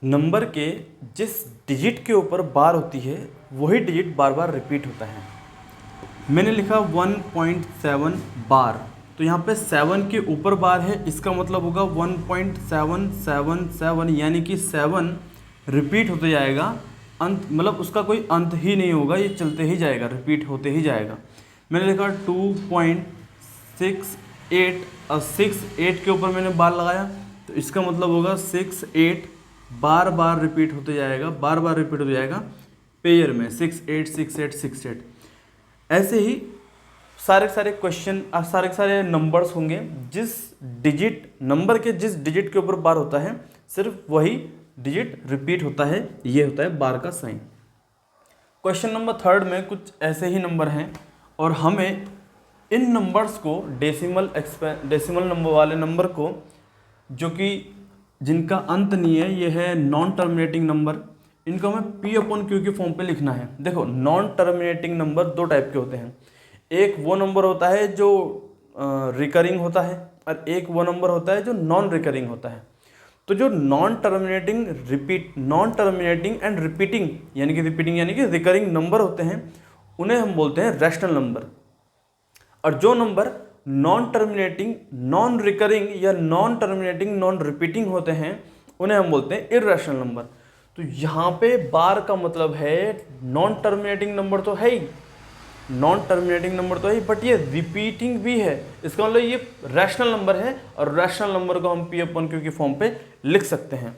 Number के जिस digit के ऊपर बार होती है वही डिजिट बार बार रिपीट होता है। मैंने लिखा 1.7 बार, तो यहाँ पे 7 के ऊपर बार है, इसका मतलब होगा 1.777 यानी कि 7 रिपीट होते जाएगा। अंत मतलब उसका कोई अंत ही नहीं होगा, ये चलते ही जाएगा, रिपीट होते ही जाएगा। मैंने लिखा 2.68 और 68 के ऊपर मैंने बार लगाया, तो इसका मतलब होगा 68 बार बार रिपीट होते जाएगा, बार बार रिपीट हो जाएगा पेयर में 68 68 68। ऐसे ही सारे क्वेश्चन और सारे नंबर्स होंगे, जिस डिजिट नंबर के जिस डिजिट के ऊपर बार होता है सिर्फ वही डिजिट रिपीट होता है, ये होता है बार का साइन। क्वेश्चन नंबर 3 में कुछ ऐसे ही नंबर हैं और हमें इन नंबर्स को डेसिमल नंबर वाले नंबर को, जो कि जिनका अंत नहीं है, ये है नॉन टर्मिनेटिंग नंबर, इनको हमें P/Q के फॉर्म पे लिखना है। देखो, नॉन टर्मिनेटिंग नंबर दो टाइप के होते हैं। एक वो नंबर होता है जो रिकरिंग होता है और एक वो नंबर होता है जो नॉन रिकरिंग होता है। तो जो नॉन टर्मिनेटिंग एंड रिपीटिंग यानी कि रिकरिंग नंबर होते हैं, उन्हें हम बोलते हैं रैशनल नंबर। और जो number non terminating, non recurring या नॉन टर्मिनेटिंग, नॉन रिपीटिंग होते हैं, उन्हें हम बोलते हैं इर्रेशनल नंबर। तो यहाँ पे बार का मतलब है नॉन टर्मिनेटिंग नंबर तो है ही, बट ये रिपीटिंग भी है। इसका मतलब ये रैशनल नंबर है और रैशनल नंबर को हम P/Q की फॉर्म पे लिख सकते हैं।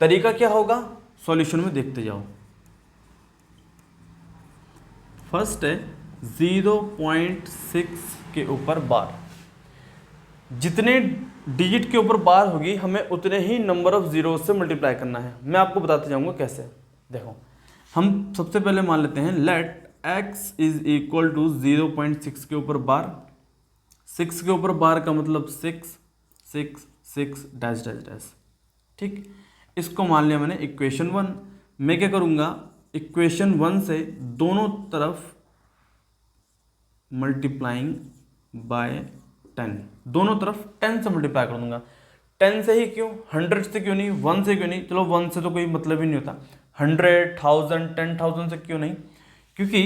तरीका क्या होगा, सॉल्यूशन में देखते जाओ। फर्स्ट है 0.6 के ऊपर बार। जितने डिजिट के ऊपर बार होगी हमें उतने ही नंबर ऑफ जीरो से मल्टीप्लाई करना है। मैं आपको बताते जाऊंगा कैसे। देखो, हम सबसे पहले मान लेते हैं let x is equal to 0.6 के ऊपर बार। 6 के ऊपर बार का मतलब 6 6 6 डैश डैश डैश। ठीक, इसको मान लिया मैंने इक्वेशन 1। मैं क्या करूँगा, इक्वेशन 1 से दोनों तरफ मल्टीप्लाइंग बाय 10, दोनों तरफ 10 से मल्टीप्लाई कर दूंगा। 10 से ही क्यों, 100 से क्यों नहीं, 1 से क्यों नहीं? चलो 1 से तो कोई मतलब ही नहीं होता, 100, 1000, 10,000 से क्यों नहीं? क्योंकि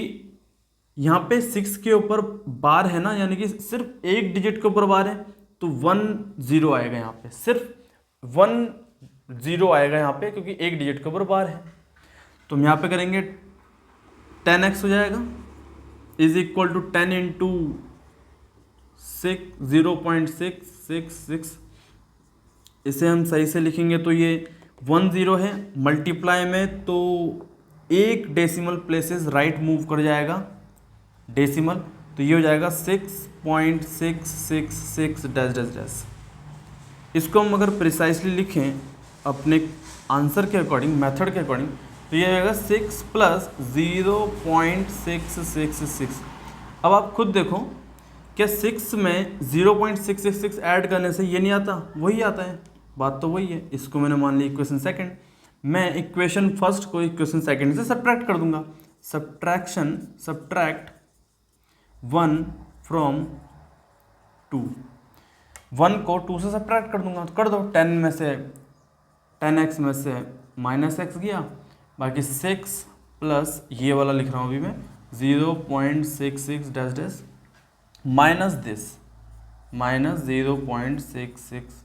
यहाँ पे 6 के ऊपर बार है ना, यानी कि सिर्फ एक डिजिट के ऊपर बार है, तो 1 0 आएगा यहाँ पे, सिर्फ 1 0 आएगा यहाँ पे, क्योंकि एक डिजिट के ऊपर बार है। तो हम यहाँ पे करेंगे 10x हो जाएगा इज इक्वल टू 10 इंटू 0.666। इसे हम सही से लिखेंगे तो ये 1 0 है, मल्टीप्लाई में तो एक डेसिमल प्लेसेस राइट मूव कर जाएगा डेसिमल, तो ये हो जाएगा 6.666 डैश डैश डैश। इसको हम अगर प्रिसाइसली लिखें अपने आंसर के अकॉर्डिंग, मेथड के अकॉर्डिंग, तो ये आएगा 6 प्लस 0.666। अब आप खुद देखो, क्या 6 में 0.666 ऐड करने से ये नहीं आता, वही आता है, बात तो वही है। इसको मैंने मान ली इक्वेशन सेकंड। मैं इक्वेशन फर्स्ट को इक्वेशन सेकंड से सब्ट्रैक्ट कर दूंगा। सब्ट्रैक्ट 1 फ्रॉम 2, 1 को 2 से सब्ट्रैक्ट कर दूंगा, तो कर दो। 10 में से 10x में से -x गया, बाकी 6 प्लस ये वाला लिख रहा हूँ अभी मैं 0.66 डैश डैश माइनस दिस -0.66।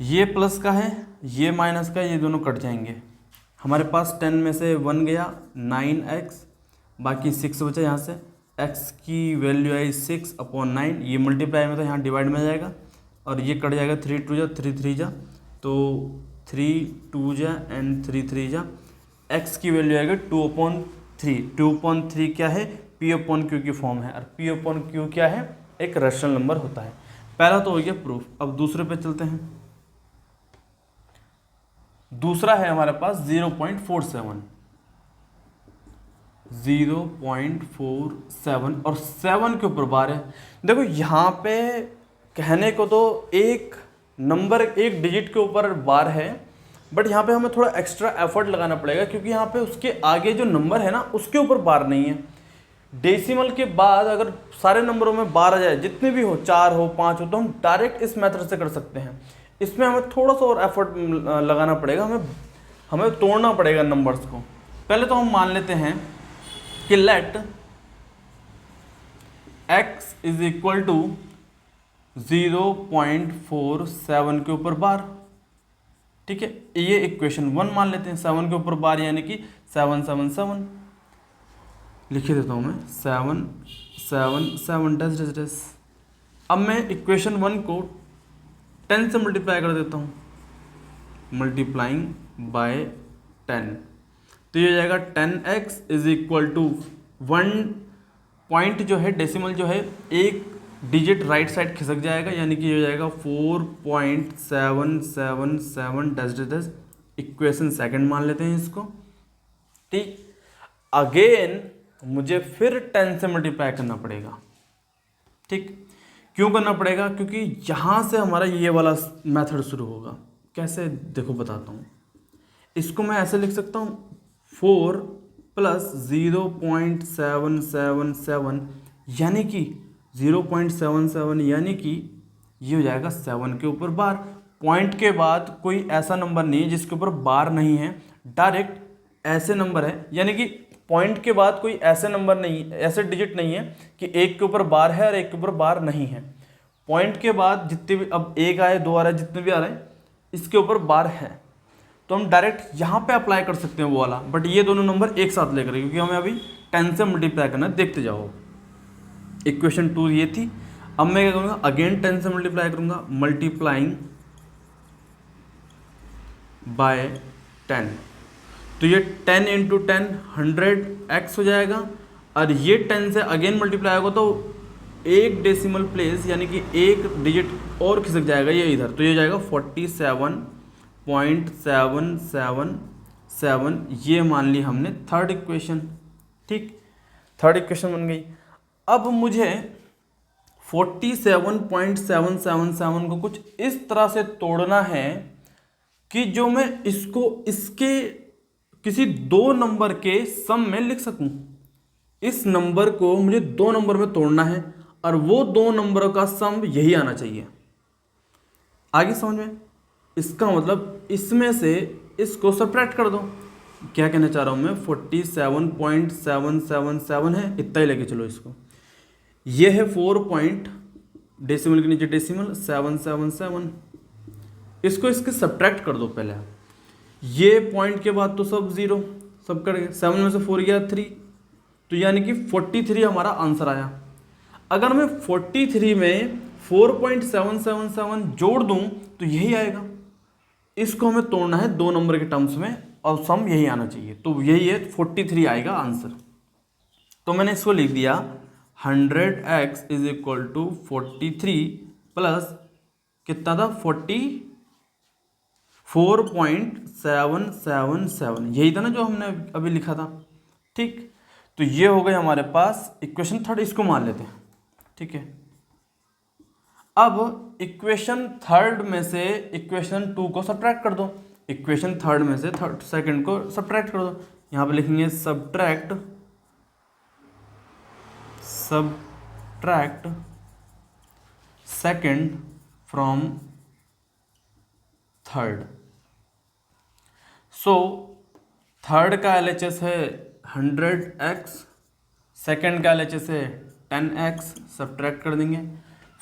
ये प्लस का है, ये माइनस का, ये दोनों कट जाएंगे। हमारे पास 10 में से 1 गया 9x, बाकी 6 बचा। यहाँ से x की वैल्यू आई 6/9, ये मल्टीप्लाई में था, यहाँ डिवाइड में जाएगा और ये कट जाएगा। 3 2 जा 3 3 जा, तो 3 2 जा एंड 3 3 जा। x की वैल्यू आएगा 2/3। 2/3 क्या है, P/Q की फॉर्म है, और P/Q क्या है, एक रैशनल नंबर होता है। पहला तो हो गया प्रूफ। अब दूसरे पे चलते हैं। दूसरा है हमारे पास 0.47 और 7 के ऊपर बार है। देखो, यहाँ पे कहने को तो एक नंबर, एक डिजिट के ऊपर बार है, बट यहाँ पे हमें थोड़ा एक्स्ट्रा एफर्ट लगाना पड़ेगा, क्योंकि यहाँ पे उसके आगे जो नंबर है ना, उसके ऊपर बार नहीं है। डेसिमल के बाद अगर सारे नंबरों में बार आ जाए, जितने भी हो, 4 हो 5 हो, तो हम डायरेक्ट इस मेथड से कर सकते हैं। इसमें हमें थोड़ा सा और एफर्ट लगाना पड़ेगा, हमें तोड़ना पड़ेगा नंबर्स को। पहले तो हम मान लेते हैं कि let x is equal to 0.47 के ऊपर बार, ठीक है, ये इक्वेशन 1 मान लेते हैं। 7 के ऊपर बार यानी कि 777 लिख देता हूं मैं, 7 7 7 डैश डैश डैश। अब मैं इक्वेशन 1 को 10 से मल्टीप्लाई कर देता हूँ, मल्टीप्लाइंग बाय 10, तो ये हो जाएगा 10x is equal to 1 point जो है डेसिमल जो है एक डिजिट राइट साइड खिसक जाएगा, यानी कि ये हो जाएगा 4.777 डैश डैश। इक्वेशन सेकंड मान लेते हैं इसको, ठीक। अगेन मुझे फिर 10 से मल्टीप्लाई करना पड़ेगा, ठीक। क्यों करना पड़ेगा? क्योंकि यहाँ से हमारा ये वाला मेथड शुरू होगा। कैसे, देखो बताता हूँ। इसको मैं ऐसे लिख सकता हूँ 4 प्लस 0.777 यानी कि 0.77 यानी कि ये हो जाएगा 7 के ऊपर बार। पॉइंट के बाद कोई ऐसा नंबर नहीं है जिसके ऊपर बार नहीं है, डायरेक्ट ऐसे नंबर है, यानी कि पॉइंट के बाद कोई ऐसे नंबर नहीं, ऐसे डिजिट नहीं है कि एक के ऊपर बार है और एक के ऊपर बार नहीं है। पॉइंट के बाद जितने भी, अब एक आए, दो आ रहे, जितने भी आ रहे हैं, इसके ऊपर बार है, तो हम डायरेक्ट यहाँ पे अप्लाई कर सकते हैं वो वाला। बट ये दोनों नंबर एक साथ लेकर, क्योंकि हमें अभी 10 से मल्टीप्लाई करना है। देखते जाओ, इक्वेशन 2 ये थी। अब मैं क्या करूँगा, अगेन 10 से मल्टीप्लाई करूँगा, मल्टीप्लाइंग बाय 10, तो ये 10 इंटू 10 100x हो जाएगा, और ये 10 से अगेन मल्टीप्लाई होगा तो एक डेसिमल प्लेस यानी कि एक डिजिट और खिसक जाएगा ये इधर, तो ये जाएगा 47.777। ये मान ली हमने थर्ड इक्वेशन, ठीक, थर्ड इक्वेशन बन गई। अब मुझे 47.777 को कुछ इस तरह से तोड़ना है कि जो मैं इसको इसके किसी दो नंबर के सम में लिख सकूं। इस नंबर को मुझे दो नंबर में तोड़ना है और वो दो नंबरों का सम यही आना चाहिए। आगे समझ में? इसका मतलब इसमें से इसको सब्ट्रैक्ट कर दो। क्या कहना चाह रहा हूं मैं, 47.777 है, इतना ही लेके चलो इसको। ये है 4 पॉइंट डेसिमल के नीचे डेसिमल 777, इसको इसके सब्ट्रैक्ट कर दो पहले। ये पॉइंट के बाद तो सब जीरो, सब कट गए, 7 में से 4 गया 3, तो यानी कि 43 हमारा आंसर आया। अगर मैं 43 में 4.777 जोड़ दूं तो यही आएगा। इसको हमें तोड़ना है दो नंबर के टर्म्स में और सम यही आना चाहिए, तो यही है 43 आएगा आंसर। तो मैंने इसको लिख दिया 100x is equal to 43 plus कितना था 4.777, यही था ना जो हमने अभी लिखा था, ठीक। तो ये हो गए हमारे पास इक्वेशन थर्ड, इसको मान लेते हैं, ठीक है। अब इक्वेशन थर्ड में से इक्वेशन 2 को सब्ट्रैक्ट कर दो, इक्वेशन थर्ड में से थर्ड सेकंड को सब्ट्रैक्ट कर दो। यहाँ पे लिखेंगे subtract second from third. So third का LHS है 100x, सेकंड का LHS है 10x, सब्ट्रैक्ट कर देंगे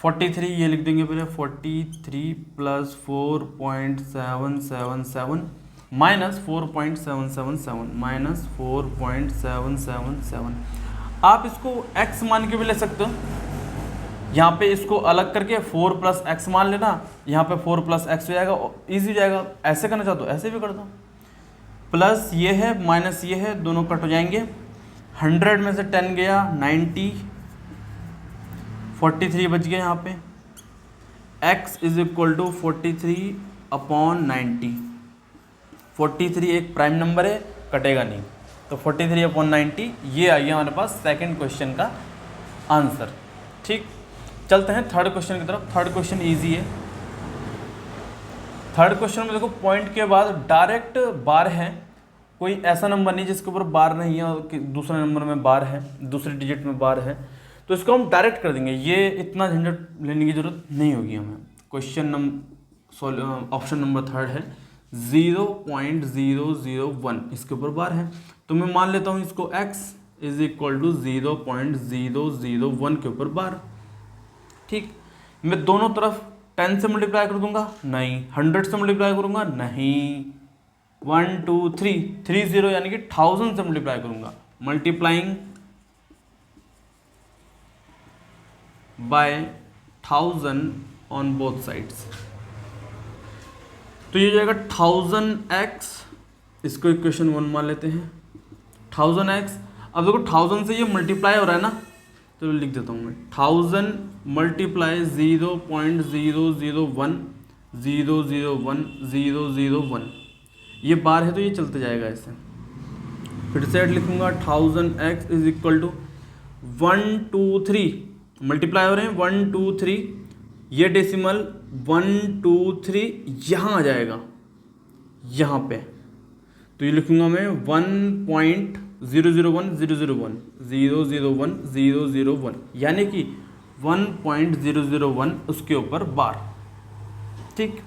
43, ये लिख देंगे पहले 43 प्लस 4.777 माइनस 4.777 माइनस 4.777। आप इसको x मान के भी ले सकते हो, यहाँ पे इसको अलग करके 4 प्लस एक्स मान लेना, यहाँ पे 4 प्लस एक्स हो जाएगा, ईजी हो जाएगा। ऐसे करना चाहते हो ऐसे भी कर दो, प्लस ये है माइनस ये है, दोनों कट हो जाएंगे। 100 में से 10 गया 90, 43 बच गया यहाँ पे। x is equal to 43 upon 90, 43 एक प्राइम नंबर है, कटेगा नहीं, तो 43 अपॉन 90 ये आ गया हमारे पास सेकंड क्वेश्चन का आंसर, ठीक। चलते हैं थर्ड क्वेश्चन की तरफ। थर्ड क्वेश्चन इजी है। थर्ड क्वेश्चन में देखो पॉइंट के बाद डायरेक्ट बार है, कोई ऐसा नंबर नहीं जिसके ऊपर बार नहीं है और दूसरे नंबर में बार है, दूसरे डिजिट में बार है, तो इसको हम डायरेक्ट कर देंगे। ये इतना झंझट लेने की जरूरत नहीं होगी हमें। Question number option number third है 0.001, इसके ऊपर बार है। तो मैं मान लेता हूँ इसको x इज इक्वल टू 0.001 के ऊपर बार। ठीक, मैं दोनों तरफ 10 से मल्टीप्लाई कर दूंगा, नहीं। 100 से मल्टीप्लाई करूंगा, नहीं। 1 2 3 30 यानी कि 1000 से मल्टीप्लाई करूंगा, multiplying by 1000 on both sides. तो ये हो जाएगा 1000x, इसको इक्वेशन 1 मान लेते हैं 1000x। अब देखो 1000 से ये मल्टीप्लाई हो रहा है ना, तो लिख देता हूँ मैं 1000 मल्टीप्लाई 0.001 ये बार है तो ये चलते जाएगा ऐसे। फिर से लिखूंगा 1000x is equal to 1 2 3 multiply हो रहे हैं 1 2 3, ये डेसिमल 1 2 3 यहाँ आ जाएगा यहाँ पे, तो ये लिखूंगा मैं 1.001 यानी कि 1.001 उसके ऊपर बार। ठीक,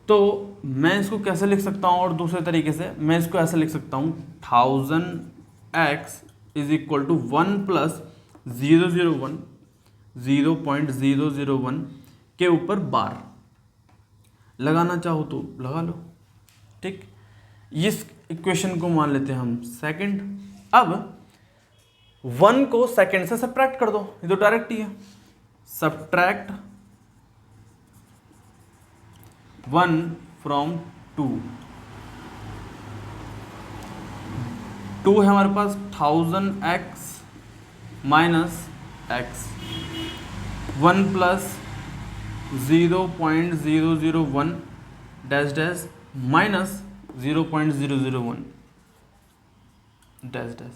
तो मैं इसको कैसे लिख सकता हूँ, और दूसरे तरीके से मैं इसको ऐसे लिख सकता हूँ 1000x is equal to 1 plus 0.001 के ऊपर बार। लगाना चाहो तो लगा लो। ठीक, इस इक्वेशन को मान लेते हैं हम सेकंड। अब 1 को सेकंड से सब्ट्रैक्ट कर दो, ये तो डायरेक्ट ही है। सब्ट्रैक्ट 1 फ्रॉम 2 है हमारे पास 1000x minus x, 1 plus 0.001 dash dash minus 0.001 dash dash.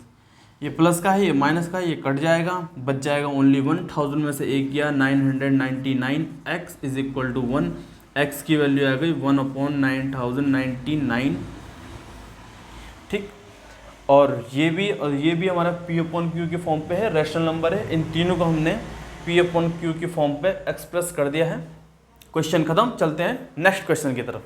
ये प्लस का है, ये माइनस का है, ये कट जाएगा, बच जाएगा ओनली 1। 1000 में से एक गया 999, x is equal to 1, x की वैल्यू आ गई 1/9099। ठीक, और ये भी हमारा P/Q के फॉर्म पे है, रैशनल नंबर है। इन तीनों को हमने P/Q के फॉर्म पे एक्सप्रेस कर दिया है। क्वेश्चन खत्म, चलते हैं नेक्स्ट क्वेश्चन की तरफ।